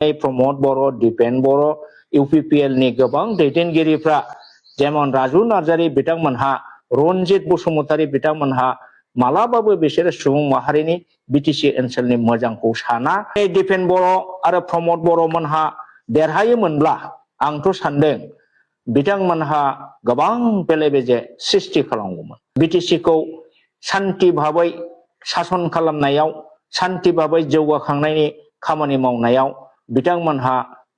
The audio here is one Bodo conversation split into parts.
प्रमद बर' दिपेन बर' इउपिपिएल नि गोबां दैदेनगिरिफ्रा जेमन राजु नार्जारी बिथांमोनहा रनजित बसुमतारी बिथांमोनहा मालाबाबो बिसोर सुबुं माहारिनि बिटिसि ओनसोलनि मोजांखौ साना दिपेन बर' आरो प्रमद बर' मोनहा देरहायोमोनब्ला आंथ' सानदों बिथांमोनहा गोबां बेले-बेजे सृष्टि खालामगौमोन बिटिसिखौ शान्ति भाबै शासन खालामनायाव शान्ति भाबै जौगाखांनायनि खामानि मावनायाव बिथांमोनहा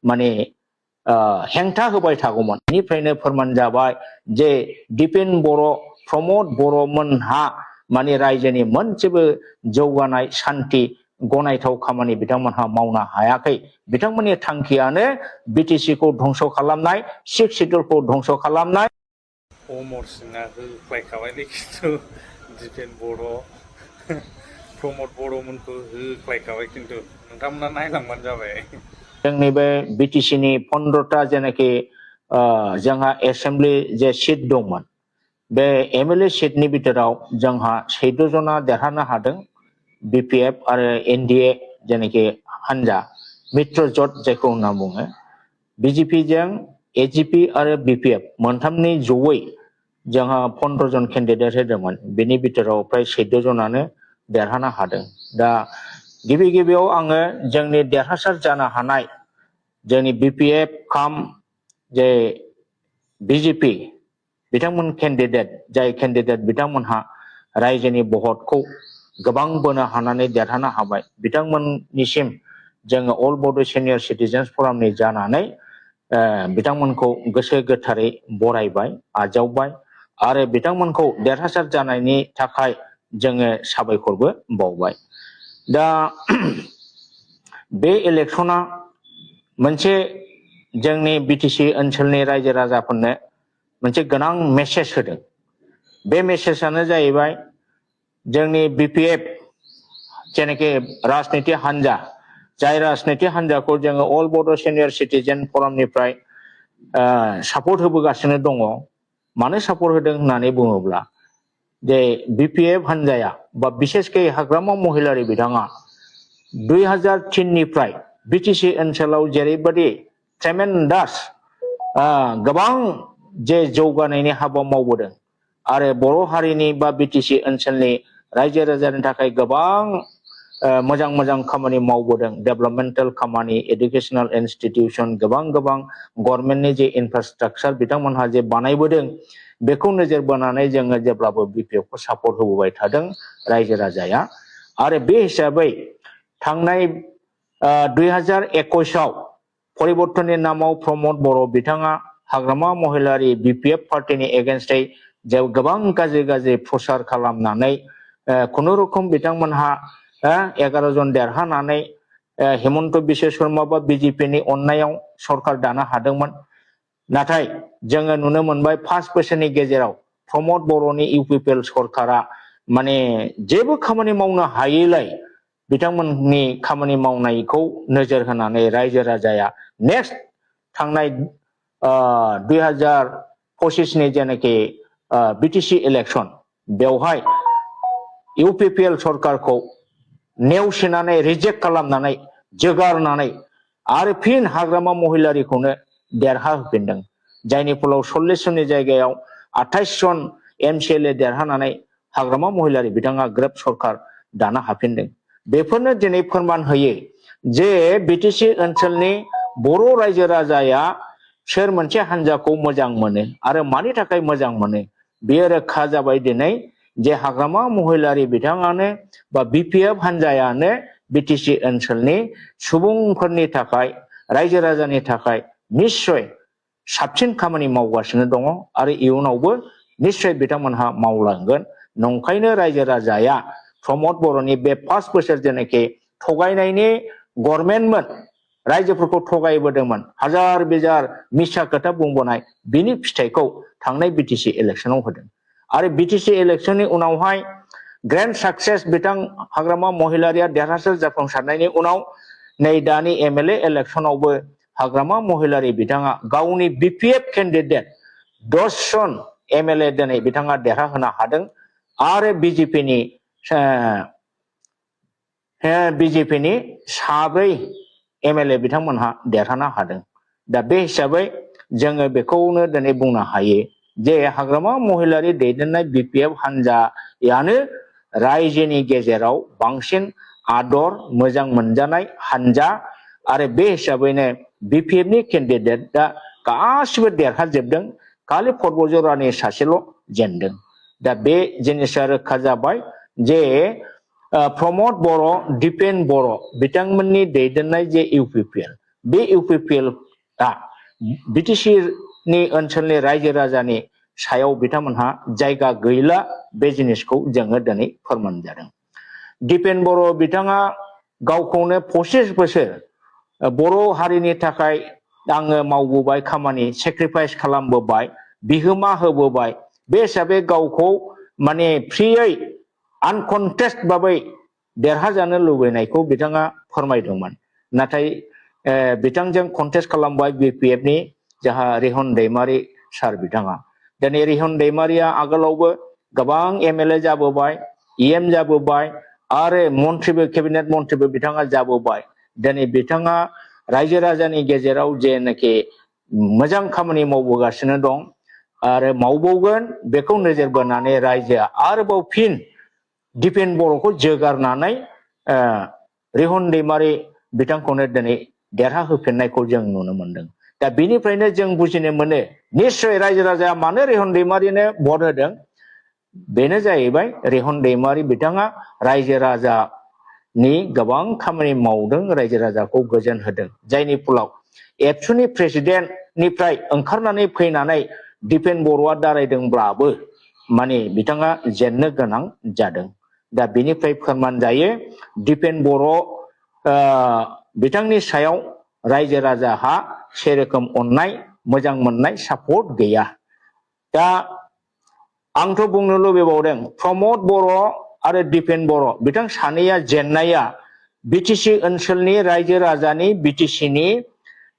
माने हेंथा होबाय थागौमोन बेनिफ्रायनो फोरमान जाबाय जे दिपेन बर' प्रमद बर' मोनहा माने रायजोनि मोनसेबो जौगानाय शान्ति गनायथाव खामानि बिथांमोनहा मावनो हायाखै बिथांमोननि थांखियानो बिटिसिखौ धंस खालामनाय सिक्स शिड्यूलखौ धंस खालामनाय अमर सिंहआ होख्लायखाबायलै खिन्थु दिपेन बर' प्रमद बर'मोनखौ होख्लायखाबाय खिन्थु नोंथांमोना नायलांबानो जाबाय जोंनि बे बिटिसिनि 15टा जेनाखि जोंहा एसेम्बलि जे सीट दंमोन बे एमएलए सीटनि बिथोराव जोंहा 14 जना देरहानो हादों बीपीएफ आरो एनडीए जेनाखि हान्जा मित्रजोट जायखौ होनना बुङो बीजेपी जों एजीपी आरो बीपीएफ मोनथामनि जयै जोंहा 15 जन कैंडिडेट होदोंमोन बेनि बिथोराव प्राय 14 जनानो देरहानो हादों दा गिबि गिबियाव आङो जोंनि देरहासार जानो हानाय जोंनि बीपीएफ काम जे बीजेपी बिथांमोन कैंडिडेट जाय कैंडिडेट बिथांमोनहा रायजोनि भटखौ गोबां बोनो हानानै देरहानो हाबाय बिथांमोननिसिम जोङो अल बड' सिनियर सिटिजेन्स फरामनि जानानै बिथांमोनखौ गोसो गोथारै बरायबाय आजावबाय आरो बिथांमोनखौ देरहासार जानायनि थाखाय जोङो साबायखरबो बावबाय दा बे इलेक्शना मोनसे जोंनि बिटिसि ओनसोलनि रायजो राजाफोरनो मोनसे गोनां मेसेज होदों बे मेसेजआनो जाहैबाय जोंनि बीपीएफ जेनाखि राजनीति हान्जा जाय राजनीति हान्जाखौ जोङो अल बड' सिनियर सिटिजेन फरामनिफ्राय सापर्ट होबोगासिनो दङ मानो सापर्ट होदों होननानै बुङोब्ला जे बीपीएफ हान्जाया बा बिसेसकै हाग्रामा महिलारी बिथाङा 2003 निफ्राय बिटिसि ओनसोलाव जेरैबायदि ट्रेमेन्डास गोबां जे जौगानायनि हाबा मावबोदों आरो बर' हारिनि बा बिटिसि ओनसोलनि रायजो राजानि थाखाय गोबां मोजां मोजां खामानि मावबोदों डेभेलपमेन्टेल खामानि एडुकेशनल इन्स्टिट्यूशन गोबां गभर्नमेन्टनि जे इनफ्रास्ट्राक्चार बिथांमोनहा जे बानायबोदों बेखौ नोजोर बोनानै जोङो जेब्लाबो बीपीएफखौ सापर्ट होबोबाय थादों रायजो राजाया आरो बे हिसाबै थांनाय 2021 आव परिबर्तननि नामाव प्रमद बर' बिथाङा हाग्रामा महिलारी बीपीएफ पार्टीनि एगेन्स्टै गोबां गाज्रि प्रचार खालामनानै खुनुरुखुम बिथांमोनहा 11 जन देरहानानै हेमन्त बिश्व शर्मा बा बीजेपीनि अननायाव सरकार दानो हादोंमोन नाथाय जोङो नुनो मोनबाय 5 बोसोरनि गेजेराव प्रमद बर'नि इउपिपिएल सरकारा माने जेबो खामानि मावनो हायैलाय बिथांमोननि खामानि मावनायखौ नोजोर होनानै रायजो राजाया नेक्स्ट थांनाय 2025 नि जेनाखि बिटिसि इलेक्शन बेवहाय इउपिपिएल सरकारखौ नेवसिनानै रिजेक्ट खालामनानै जोगारनानै आरो फिन हाग्रामा महिलारीखौनो देरहा होफिनदों जायनि फलाव 40 जननि जायगायाव 28 जन एमसीएलए देरहानानै हाग्रामा महिलारी बिथाङा ग्रेब सरकार दानो हाफिनदों बेफोरनो दिनै फोरमान होयो जे बिटिसि ओनसोलनि बर' रायजो राजाया सोर मोनसे हान्जाखौ मोजां मोनो आरो मानि थाखाय मोजां मोनो बेयो रोखा जाबाय दिनै जे हाग्रामा महिलारी बिथाङानो बा बीपीएफ हान्जायानो बिटिसि ओनसोलनि सुबुंफोरनि थाखाय रायजो राजानि थाखाय निश्चय साबसिन खामानि मावगासिनो दङ आरो इयुनावबो निश्चय बिथांमोनहा मावलांगोन नंखायनो रायजो राजाया प्रमद बर'नि बे 5 बोसोर जेनाखि थगायनायनि गभर्नमेन्टमोन रायजोफोरखौ थगायबोदोंमोन हाजार बिजार मिसा खोथा बुंबोनाय बिनि फिथाइखौ थांनाय बिटिसि इलेक्शनाव होदों आरो बिटिसि इलेक्शननि उनावहाय ग्रेन्ड सक्सेस बिथां हाग्रामा महिलारीया देरहासार जाफुंसारनायनि उनाव नै दानि एमएलए इलेक्शनावबो हाग्रामा महिलारी बिथाङा गावनि बीपीएफ कैंडिडेट 10 जन एमएलए दिनै बिथाङा देरहाहोनो हादों आरो बीजेपीनि 7 MLA बिथांमोनहा देरहानो हादों दा बे हिसाबै जोङो बेखौनो दिनै बुंनो हायो जे हाग्रामा महिलारि दैदेननाय BPF हान्जायानो रायजोनि गेजेराव बांसिन आदर मोजां मोनजानाय हान्जा आरो बे हिसाबैनो BPF नि केन्डिडेटआ गासिबो देरहाजोबदों खालि पर्बतजरानि सासेल' जेनदों दा बे जिनिसा रोखा जाबाय जे प्रमद बर' दिपेन बर' बिथांमोननि दैदेननाय जे UPPL बे UPPL आ BTC नि ओनसोलनि रायजो राजानि सायाव बिथांमोनहा जायगा गैला बे जिनिसखौ जोङो दिनै फोरमान जादों दिपेन बर' बिथाङा गावखौनो 25 बोसोर बर' हारिनि थाखाय आङो मावबोबाय खामानि सेक्रिफाइस खालामबोबाय बिहोमा होबोबाय बे हिसाबै गावखौ माने फ्रियै आनकन्टेस्ट भाबै देरहाजानो लुबैनायखौ बिथाङा फोरमायदोंमोन नाथाय बिथांजों कन्टेस्ट खालामबाय BPF नि जाहा रिहन दैमारि सार बिथाङा दिनै रिहन दैमारिया आगोलावबो गोबां MLA जाबोबाय EM जाबोबाय आरो मन्थ्रिबो केबिनेट मन्थ्रिबो बिथाङा जाबोबाय दिनै बिथाङा रायजो राजानि गेजेराव जेनाखि मोजां खामानि मावबोगासिनो दं आरो मावबावगोन बेखौ नोजोर बोनानै रायजोआ आरोबाव फिन दिपेन बर'खौ जोगारनानै रिहन दैमारि बिथांखौनो दिनै देरहाहोफिननायखौ जों नुनो मोनदों दा बिनिफ्रायनो जों बुजिनो मोनो निश्चय रायजो राजाया मानो रिहन दैमारिनो भट होदों बेनो जाहैबाय रिहन दैमारि बिथाङा रायजो राजानि गोबां खामानि मावदों रायजो राजाखौ गोजोन होदों जायनि फलाव एबसुनि प्रेसिडेन्टनिफ्राय ओंखारनानै फैनानै दिपेन बर'आ दारायदोंब्लाबो माने बिथाङा जेननो गोनां जादों दा बिनिफ्राय फोरमान जायो दिपेन बर' बिथांनि सायाव रायजो राजाहा सेरोखोम अननाय मोजां मोननाय सापर्ट गैया दा आंथ' बुंनो लुबैबावदों प्रमद बर' आरो दिपेन बर' बिथां सानैया जेननाया BTC ओनसोलनि रायजो राजानि BTC नि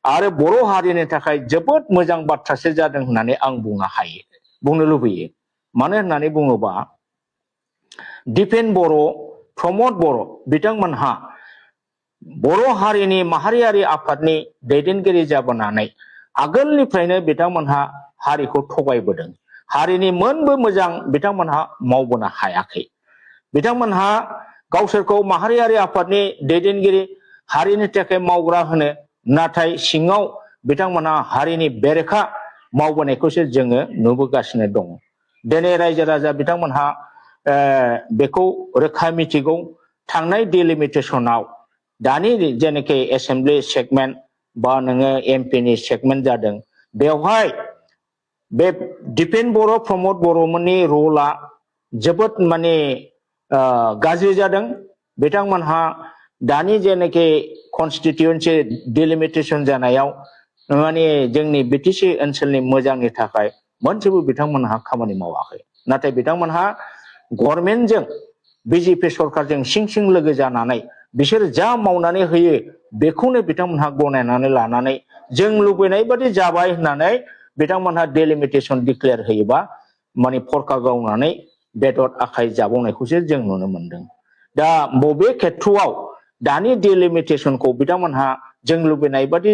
आरो बर' हारिनि थाखाय जोबोद मोजां बाथ्रासो जादों होननानै आं बुंनो लुबैयो मानो होननानै बुङोबा दिपेन बर' प्रमद बर' बिथांमोनहा बर' हारिनि माहारियारि आफादनि दैदेनगिरि जाबोनानै आगोलनिफ्रायनो बिथांमोनहा हारिखौ थगायबोदों हारिनि मोनबो मोजां बिथांमोनहा मावबोनो हायाखै बिथांमोनहा गावसोरखौ माहारियारि आफादनि दैदेनगिरि हारिनि थाखाय मावग्रा होनो नाथाय सिङाव बिथांमोनहा हारिनि बेरेखा मावबोनायखौसो जोङो नुबोगासिनो दङ दिनै रायजो राजा बिथांमोनहा बेखौ रोखा मिथिगौ थांनाय डिलिमिटेसनाव दानि जेनाखि एसेम्बलि सेगमेन्ट बा नोङो MP नि सेगमेन्ट जादों बेवहाय बे दिपेन बर' प्रमद बर'मोननि रला जोबोद माने गाज्रि जादों बिथांमोनहा दानि जेनाखि कनस्टिटिउन्सि डिलिमिटेसन जानायाव माने जोंनि BTC ओनसोलनि मोजांनि थाखाय मोनसेबो बिथांमोनहा खामानि मावाखै नाथाय बिथांमोनहा गभर्नमेन्टजों BJP सरकारजों सिं सिं लोगो जानानै बिसोर जा मावनानै होयो बेखौनो बिथांमोनहा गनायनानै लानानै जों लुबैनाय बादि जाबाय होननानै बिथांमोनहा डिलिमिटेसन डिक्लेयार होयोबा माने फरखा गावनानै बेदर आखाइ जाबावनायखौसो जों नुनो मोनदों दा बबे खेथ्रआव दानि डिलिमिटेसनखौ बिथांमोनहा जों लुबैनाय बादि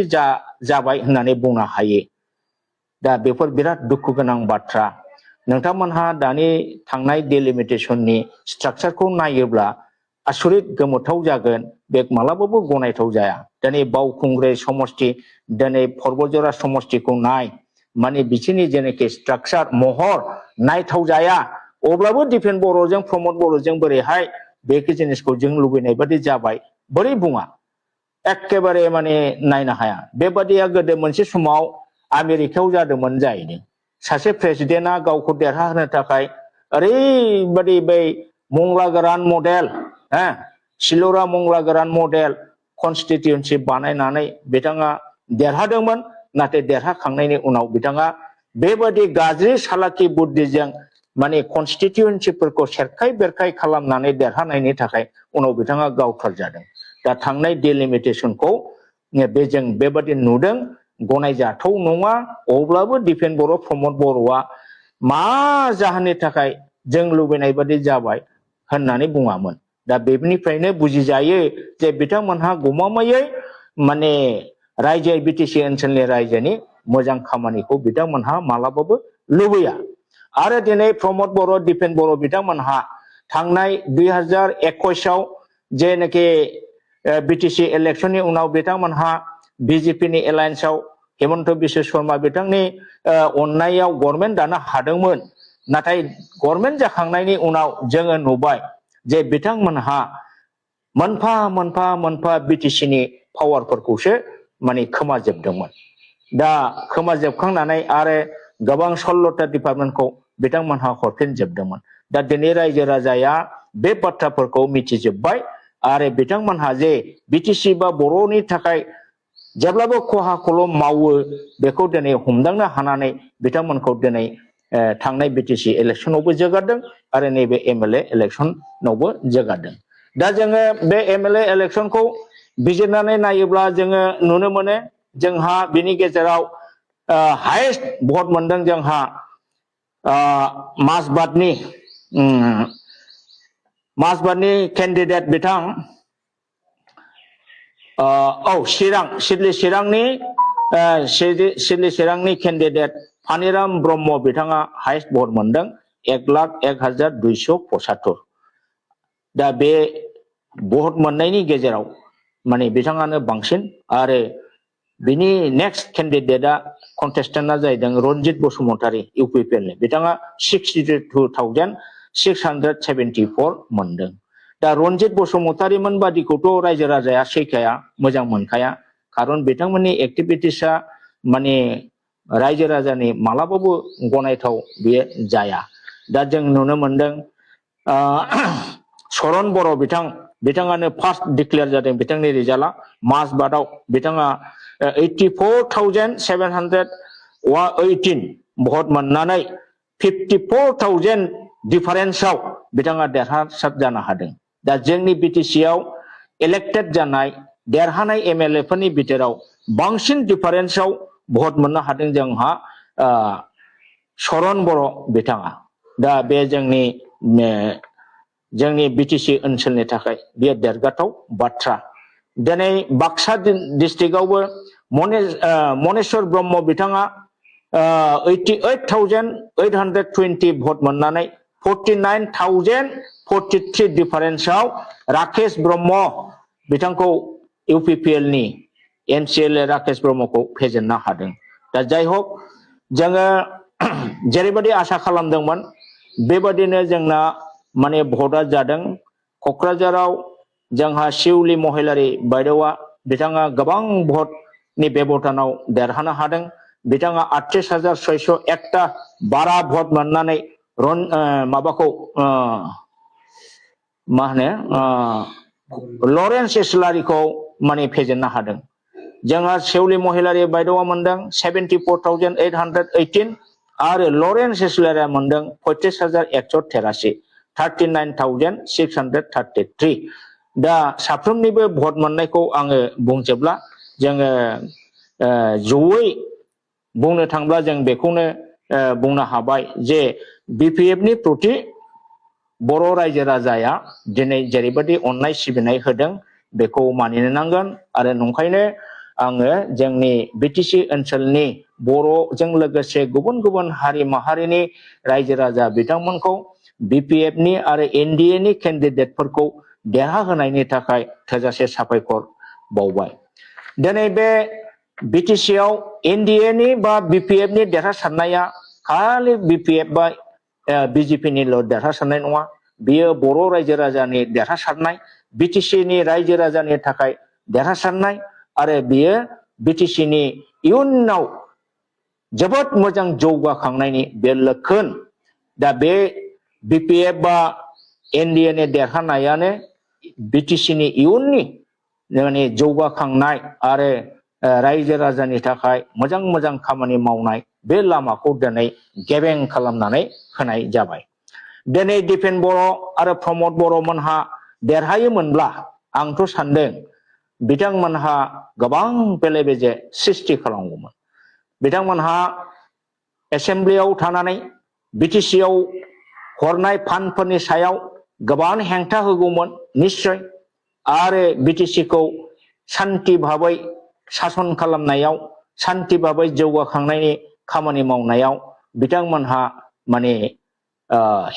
जाबाय होननानै बुंनो हायो दा बेफोर बिराद दुखु गोनां बाथ्रा नोंथांमोनहा दानि थांनाय डिलिमिटेसननि स्ट्राक्चारखौ नायोब्ला आसरित गोमोथाव जागोन बे मालाबाबो गनायथाव जाया दिनै बावखुंग्रि समष्टि दिनै पर्बतजरा समष्टिखौ नाय माने बिसोरनि जेनाखि स्ट्राक्चार महर नायथाव जाया अब्लाबो दिपेन बर'जों प्रमद बर'जों बोरैहाय बे जिनिसखौ जों लुबैनाय बादि जाबाय बोरै बुङा एखेबारे माने नायनो हाया बेबादिया गोदो मोनसे समाव आमेरिकायाव जादोंमोन जाहैदों सासे प्रेसिडेन्टआ गावखौ देरहाहोनो थाखाय ओरैबादि बै मंला गोरान मडेल सिलरा मंला गोरान मडेल कनस्टिटिउन्सि बानायनानै बिथाङा देरहादोंमोन नाथाय देरहाखांनायनि उनाव बिथाङा बेबादि गाज्रि सालाखि बुद्धिजों माने कनस्टिटिउन्सिफोरखौ सेरखाय बेरखाय खालामनानै देरहानायनि थाखाय उनाव बिथाङा गावथार जादों दा थांनाय डिलिमिटेसनखौ जों बेबादि नुदों गनायजाथाव नङा अब्लाबो दिपेन बर' प्रमद बर'आ मा जाहोननि थाखाय जों लुबैनाय बादि जाबाय होननानै बुङामोन दा बेनिफ्रायनो बुजिजायो जे बिथांमोनहा गमामायै माने रायजो बिटिसि ओनसोलनि रायजोनि मोजां खामानिखौ बिथांमोनहा मालाबाबो लुबैया आरो दिनै प्रमद बर' दिपेन बर' बिथांमोनहा थांनाय 2021 जेनाखि बिटिसि इलेक्शननि उनाव बिथांमोनहा बिजेपिनि एलायन्सआव हेमन्त बिश्व शर्मा बिथांनि अननायाव गभर्नमेन्ट दानो हादोंमोन नाथाय गभर्नमेन्ट जाखांनायनि उनाव जोङो नुबाय जे बिथांमोनहा मोनफा मोनफा मोनफा बिटिसिनि पावारफोरखौसो माने खोमाजोबदोंमोन दा खोमाजोबखांनानै आरो गोबां 16टा डिपार्टमेन्टखौ बिथांमोनहा हरफिनजोबदोंमोन दा दिनै रायजो राजाया बे बाथ्राफोरखौ मिथिजोब्बाय आरो बिथांमोनहा जे बिटिसि बा बर'नि थाखाय जेब्लाबो खहाखौल' मावो बेखौ दिनै हमदांनो हानानै बिथांमोनखौ दिनै थांनाय बिटिसि इलेक्शनावबो जगारदों आरो नैबे एमएलए इलेक्शनावबो जगारदों दा जोङो बे एमएलए इलेक्शनखौ बिजिरनानै नायोब्ला जोङो नुनो मोनो जोंहा बिनि गेजेराव हाइएस्ट भट मोनदों जोंहा मासबादनि केन्डिडेट बिथां सिदली चिरांनि केन्डिडेट फानिराम ब्रह्म बिथाङा हाइएस्ट भट मोनदों 1,01,275 दा बे भट मोननायनि गेजेराव माने बिथाङानो बांसिन आरो बिनि नेक्स्ट केन्डिडेटआ कन्टेस्टेन्टआ जाहैदों रनजित बसुमतारी इउपिपिएलनि बिथाङा 62,674 मोनदों दा रनजित बसुमतारीमोन बादिखौथ' रायजो राजाया सैखाया मोजां मोनखाया खारन बिथांमोननि एक्टिभिटिसआ माने रायजो राजानि मालाबाबो गनायथाव बियो जाया दा जों नुनो मोनदों शरण बर' बिथाङानो फार्स्ट डिक्लेयार जादों बिथांनि रिजाल्टआ मासबादाव बिथाङा 84,718 भट मोननानै 54,000 डिफारेन्सआव बिथाङा देरहासार जानो हादों दा जोंनि बिटिसिआव इलेक्टेड जानाय देरहानाय एमएलए फोरनि बिथोराव बांसिन डिफारेन्सआव भट मोननो हादों जोंहा शरण बर' बिथाङा दा बे जोंनि बिटिसि ओनसोलनि थाखाय बेयो देरगाथाव बाथ्रा दिनै बाक्सा डिस्ट्रिक्टआवबो मनेश्वर ब्रह्म बिथाङा 88,820 भट मोननानै 49,043 डिफारेन्सआव राकेश ब्रह्म बिथांखौ इउपिपिएलनि एमसिएलए राकेश ब्रह्मखौ फेजेननो हादों दा जाय हक जोङो जेरैबायदि आसा खालामदोंमोन बेबादिनो जोंना माने भटआ जादों क'क्राझाराव जोंहा शिउली महिलारी बायदेवा बिथाङा गोबां भटनि बेब'थानाव देरहानो हादों बिथाङा 38,601टा बारा भट मोननानै लरेन्स इस्लारिखौ माने फेजेननो हादों जोंहा शिउली महिलारी बायदेवा मोनदों 74,818 आरो लरेन्स इस्लारिया मोनदों 35,183 39,633 दा साफ्रोमनिबो भट मोननायखौ आङो बुंजोबला जोङो जयै बुंनो थांब्ला जों बेखौनो बुंनो हाबाय जे बिपिएफनि प्रति बर' रायजो राजाया दिनै जेरैबायदि अननाय सिबिनाय होदों बेखौ मानिनो नांगोन आरो नंखायनो आङो जोंनि बिटिसि ओनसोलनि बर'जों लोगोसे गुबुन गुबुन हारि माहारिनि रायजो राजा बिथांमोनखौ बिपिएफनि आरो एनडिएनि केन्डिडेटफोरखौ देरहाहोनायनि थाखाय थोजासे साबायखर बावबाय दिनै बे बिटिसिआव एनडिएनि बा बिपिएफनि देरहासारनाया खालि बिपिएफ बा बिजेपिनिल' देरहासारनाय नङा बियो बर' रायजो राजानि देरहासारनाय बिटिसिनि रायजो राजानि थाखाय देरहासारनाय आरो बियो बिटिसिनि इयुनाव जोबोद मोजां जौगाखांनायनि बे लक्षण दा बे बिपिएफ बा एनडिएनि देरहानायानो बिटिसिनि इयुननि माने जौगाखांनाय आरो रायजो राजानि थाखाय मोजां मोजां खामानि मावनाय बे लामाखौ दिनै गेबें खालामनानै होनाय जाबाय दिनै दिपेन बर' आरो प्रमद बर'मोनहा देरहायोमोनब्ला आंथ' सानदों बिथांमोनहा गोबां बेले बेजे सृष्टि खालामगौमोन बिथांमोनहा एसेम्ब्लियाव थानानै बिटिसिआव हरनाय फान्डफोरनि सायाव गोबां हेंथा होगौमोन निश्चय आरो बिटिसिखौ शान्ति भाबै शासन खालामनायाव शान्ति भाबै जौगाखांनायनि खामानि मावनायाव बिथांमोनहा माने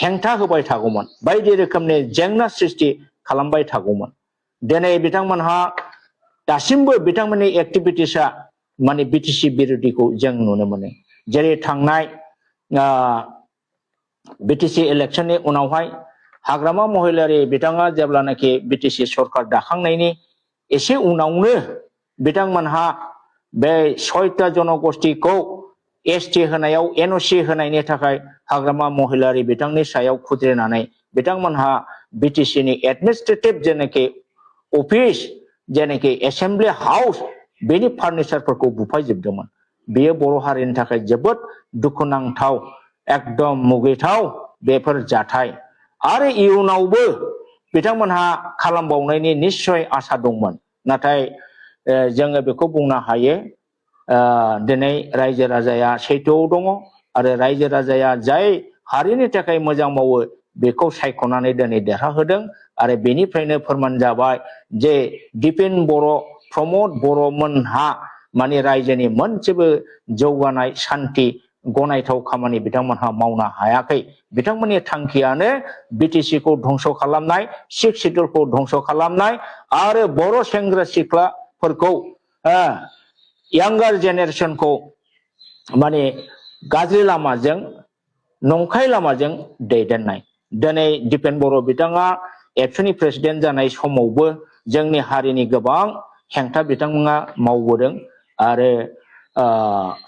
हेंथा होबाय थागौमोन बायदि रोखोमनि जेंना सृष्टि खालामबाय थागौमोन दिनै बिथांमोनहा दासिमबो बिथांमोननि एक्टिभिटिसआ माने बिटिसि बिरोधिखौ जों नुनो मोनो जेरै थांनाय बिटिसि इलेक्शननि उनावहाय हाग्रामा महिलारि बिथाङा जेब्लानाखि बिटिसि सरकार दाखांनायनि एसे उनावनो बिथांमोनहा बे 6टा जनगोष्ठीखौ एसटि होनायाव एनअसि होनायनि थाखाय हाग्रामा महिलारि बिथांनि सायाव खुद्रिनानै बिथांमोनहा बिटिसिनि एडमिनिस्ट्रेटिभ जेनाखि अफिस जेनाखि एसेम्बलि हाउस बेनि फार्निचारफोरखौ बुफायजोबदोंमोन बेयो बर' हारिनि थाखाय जोबोद दुखुनांथाव एकदम मुगैथाव बेफोर जाथाय आरो इयुनावबो बिथांमोनहा खालामबावनायनि निश्चय आसा दंमोन नाथाय जोङो बेखौ बुंनो हायो दिनै रायजो राजाया सैथोआव दङ आरो रायजो राजाया जाय हारिनि थाखाय मोजां मावो बेखौ सायख'नानै दिनै देरहाहोदों आरो बेनिफ्रायनो फोरमान जाबाय जे दिपेन बर' प्रमद बर'मोनहा माने रायजोनि मोनसेबो जौगानाय शान्ति गनायथाव खामानि बिथांमोनहा मावनो हायाखै बिथांमोननि थांखियानो बिटिसिखौ धंस खालामनाय सिक्स शिड्यूलखौ धंस खालामनाय आरो बर' सेंग्रा सिख्लाफोरखौ यांगार जेनेरेशनखौ माने गाज्रि लामाजों नंखाय लामाजों दैदेननाय दिनै दिपेन बर' बिथाङा एबसुनि प्रेसिडेन्ट जानाय समावबो जोंनि हारिनि गोबां हेंथा बिथांमोना मावबोदों आरो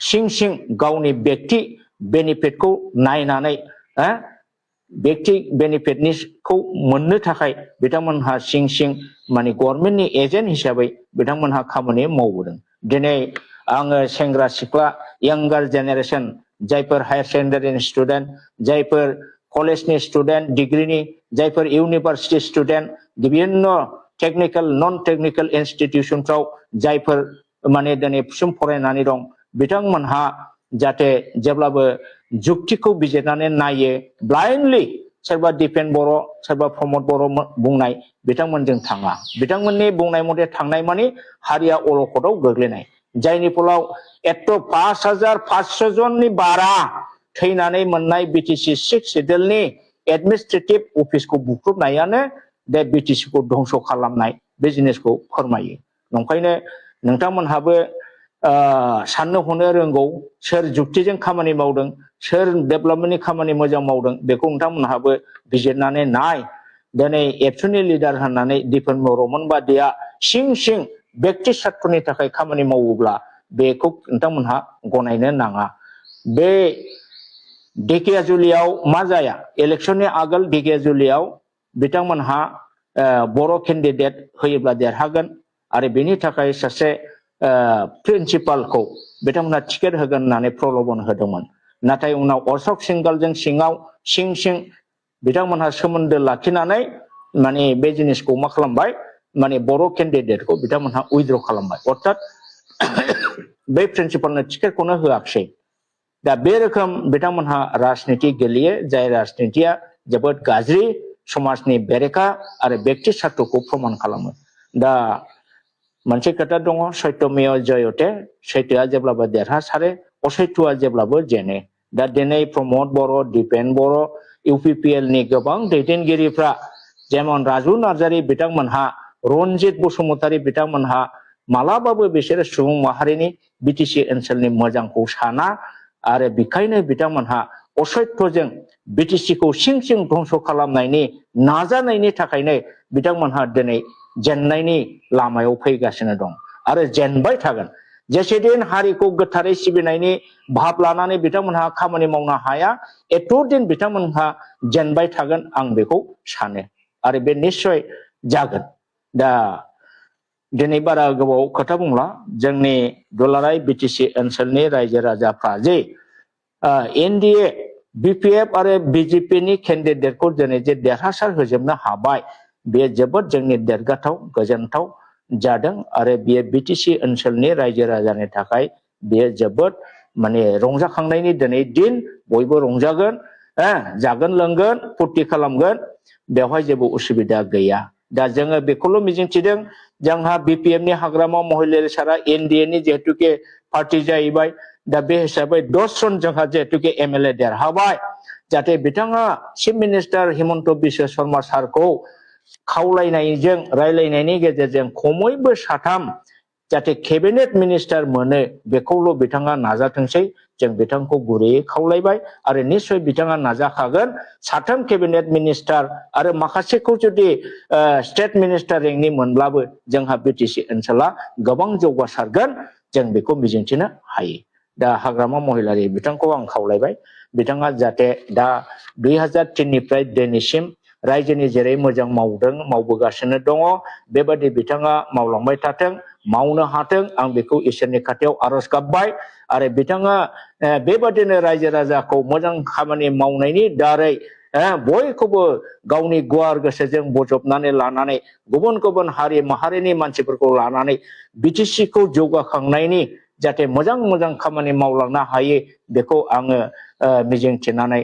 सिं सिं गावनि व्यक्ति बेनिफिटखौ नायनानै व्यक्ति बेनिफिटनिखौ मोननो थाखाय बिथांमोनहा सिं सिं माने गभर्नमेन्टनि एजेन्ट हिसाबै बिथांमोनहा खामानि मावबोदों दिनै आङो सेंग्रा सिख्ला यांगार जेनेरेशन जायफोर हायर सेकेन्डारिनि स्टुडेन्ट जायफोर कलेजनि स्टुडेन्ट डिग्रीनि जायफोर इउनिभार्सिटि स्टुडेन्ट विभिन्न टेक्निकल नन टेक्निकल इन्स्टिट्यूशनफ्राव जायफोर माने दिनै फरायनानै दं बिथांमोनहा जाहाथे जेब्लाबो जुक्तिखौ बिजिरनानै नायो ब्लाइन्डलि सोरबा दिपेन बर' सोरबा प्रमद बर' बुंनाय बिथांमोनजों थाङा बिथांमोननि बुंनाय मथे थांनाय माने हारिया अलखदाव गोग्लैनाय जायनि फलाव एथ' 5500 जननि बारा थैनानै मोननाय बिटिसि सिक्स शिड्यूलनि एडमिनिस्ट्रेटिभ अफिसखौ बुख्रुबनायानो बे बिटिसिखौ धंस खालामनाय बे जिनिसखौ फोरमायो नंखायनो नोंथांमोनहाबो साननो हनो रोंगौ सोर जुक्तिजों खामानि मावदों सोर डेभेलपमेन्टनि खामानि मोजां मावदों बेखौ नोंथांमोनहाबो बिजिरनानै नाय दिनै एबसुनि लिडार होननानै दिपेन बर'मोन बादिया सिं सिं व्यक्ति स्वार्थनि थाखाय खामानि मावोब्ला बेखौ नोंथांमोनहा गनायनो नाङा बे ढेकियाजुलियाव मा जाया इलेक्शननि आगोल ढेकियाजुलियाव बिथांमोनहा बर' केन्डिडेट होयोब्ला देरहागोन आरो बेनि थाखाय सासे प्रिन्सिपालखौ बिथांमोनहा टिकेट होगोन होननानै प्रल'भन होदोंमोन नाथाय उनाव अशोक सिंगालजों सिङाव सिं सिं बिथांमोनहा सोमोन्दो लाखिनानै माने बे जिनिसखौ मा खालामबाय माने बर' केन्डिडेटखौ बिथांमोनहा उइथड्र खालामबाय अर्थात बे प्रिन्सिपालनो टिकेटखौनो होआखिसै दा बे रोखोम बिथांमोनहा राजनिति गेलेयो जाय राजनितिया जोबोद गाज्रि समाजनि बेरेखा आरो व्यक्ति स्वार्थखौ प्रमान खालामो दा मोनसे खोथा दङ सत्यमेव जयते सैथोआ जेब्लाबो देरहासारो असैथोआ जेब्लाबो जेनो दा दिनै प्रमद बर' दिपेन बर' इउपिपिएल नि गोबां दैदेनगिरिफ्रा जेमन राजु नार्जारी बिथांमोनहा रनजित बसुमतारी बिथांमोनहा मालाबाबो बिसोर सुबुं माहारिनि बिटिसि ओनसोलनि मोजांखौ साना आरो बेखायनो बिथांमोनहा असैथ्यजों बिटिसिखौ सिं सिं धंस खालामनायनि नाजानायनि थाखायनो बिथांमोनहा दिनै जेननायनि लामायाव फैगासिनो दं आरो जेनबाय थागोन जेसेदिन हारिखौ गोथारै सिबिनायनि भाब लानानै बिथांमोनहा खामानि मावनो हाया एथ' दिन बिथांमोनहा जेनबाय थागोन आं बेखौ सानो आरो बे निश्चय जागोन दा दिनै बारा गोबाव खोथा बुंला जोंनि दुलाराय बिटिसि ओनसोलनि रायजो राजाफ्रा जे एनडिए बिपिएफ आरो बिजेपिनि केन्डिडेटखौ दिनै जे देरहासार होजोबनो हाबाय बेयो जोबोद जोंनि देरगाथाव गोजोनथाव जादों आरो बेयो बिटिसि ओनसोलनि रायजो राजानि थाखाय बेयो जोबोद माने रंजाखांनायनि दिनै दिन बयबो रंजागोन जागोन लोंगोन फुर्ति खालामगोन बेवहाय जेबो उसुबिदा गैया दा जोङो बेखौल' मिजिंथिदों जोंहा बीपीएम नि हाग्रामा महिलारि सारा एनडीए नि जेहेतुके पार्टी जाहैबाय दा बे हिसाबै 10 जन जोंहा जेहेतुके एमएलए देरहाबाय जाहाथे बिथाङा चिफ मिनिस्टार हिमन्त बिश्व शर्मा सारखौ खावलायनायजों रायलायनायनि गेजेरजों खमैबो साथाम जाहाथे केबिनेट मिनिस्टार मोनो बेखौल' बिथाङा नाजाथोंसै जों बिथांखौ गुरैयै खावलायबाय आरो निश्चय बिथाङा नाजाखागोन साथाम केबिनेट मिनिस्टार आरो माखासेखौ जुदि स्टेट मिनिस्टार रेंकनि मोनब्लाबो जोंहा बिटिसि ओनसोला गोबां जौगासारगोन जों बेखौ मिजिंथिनो हायो दा हाग्रामा महिलारि बिथांखौ आं खावलायबाय बिथाङा जाहाथे दा 2003 निफ्राय दिनैसिम रायजोनि जेरै मोजां मावबोगासिनो दङ बेबादि बिथाङा मावलांबाय थाथों मावनो हाथों आं बेखौ इसोरनि खाथियाव आरज गाबबाय आरो बिथाङा बेबादिनो रायजो राजाखौ मोजां खामानि मावनायनि दारै बयखौबो गावनि गुवार गोसोजों बजबनानै लानानै गुबुन गुबुन हारि माहारिनि मानसिफोरखौ लानानै बिटिसि खौ जौगाखांनायनि जाहाथे मोजां मोजां खामानि मावलांनो हायो बेखौ आङो मिजिंथिनानै